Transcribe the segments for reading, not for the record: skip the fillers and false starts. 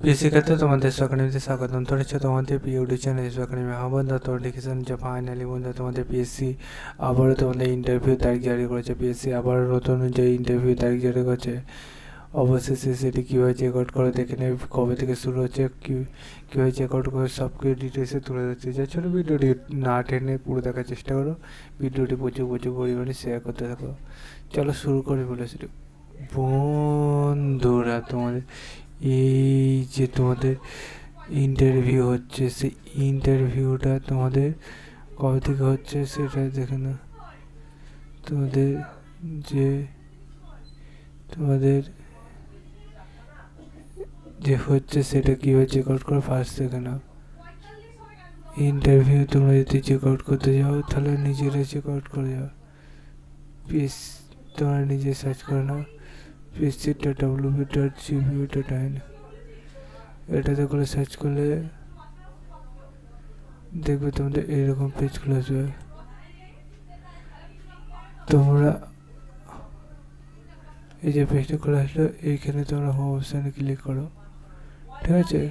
Basically तुम्हारे academy स्वागतम थोड़े तुम्हारे पियूडी चैनल अकाडमी आबाद नोटिफिकेशन जो फाइनली बंधु तुम्हारे पीएससी आबार तुम्हारे इंटरव्यू तारीख जारी कर पीएससी आबार नतून जो इंटरव्यू तारीख जारी कर अवशेषे से चेक आउट कर देखे ने कब थे शुरू हो चेक आउट कर सब कुछ डिटेल्स तुले धरते जा चलो भिडियो ना टेने पुरो देखार चेष्टा करो भिडियो प्रचुर प्रचुर परिमाणे शेयर करते थको चलो शुरू कर बंधुरा तुम्हारे এই যে তোমাদের ইন্টারভিউ হচ্ছে সেই ইন্টারভিউটা তোমাদের কবে থেকে হচ্ছে সেটা দেখে না তোমাদের যে হচ্ছে সেটা কীভাবে চেক আউট করো ফার্স্ট দেখে নাও ইন্টারভিউ তোমরা যদি চেক আউট করতে যাও তাহলে নিজেরা চেক আউট করে যাও পিএস তোমরা নিজে সার্চ করে নাও pc.wp.gv.in এটাতে করে সার্চ করলে দেখবে তোমাদের এরকম পেজ খুলে আসবে তোমরা এই যে পেজটা খুলে আসলো এইখানে তোমরা হোম অপশানে ক্লিক করো ঠিক আছে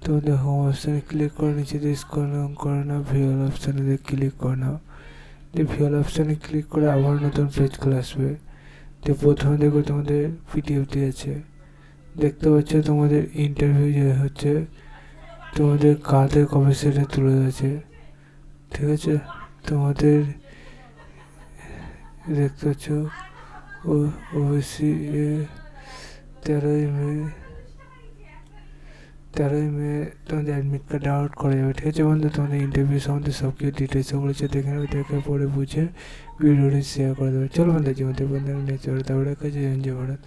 তোমাদের হোম অপশানে ক্লিক করে নিচে দিয়ে স্ক্রল করে নাও ভিউয়াল অপশানে দিয়ে ক্লিক করে নাও দিয়ে ভিউয়াল অপশানে ক্লিক করে আবার নতুন পেজ খুলে আসবে তো প্রথমে দেখো তোমাদের পিডিএফ দিয়েছে দেখতে পাচ্ছ তোমাদের ইন্টারভিউ যে হচ্ছে তোমাদের কাদের কবে সেটা তুলে ধরেছে ঠিক আছে তোমাদের দেখতে পাচ্ছ ওবিসি 13ই মে তোমাদের অ্যাডমিট কার্ড ডাউনলোড করা যাবে ঠিক আছে বন্ধু তোমাদের ইন্টারভিউ সম্বন্ধে সব কিছু ডিটেলস বলেছে দেখে নেবে দেখে পরে বুঝে ভিডিওটি শেয়ার করে দেবে চলো বন্ধু জীবন বন্ধু নেচে তারপরে কাছে জয় ভারত।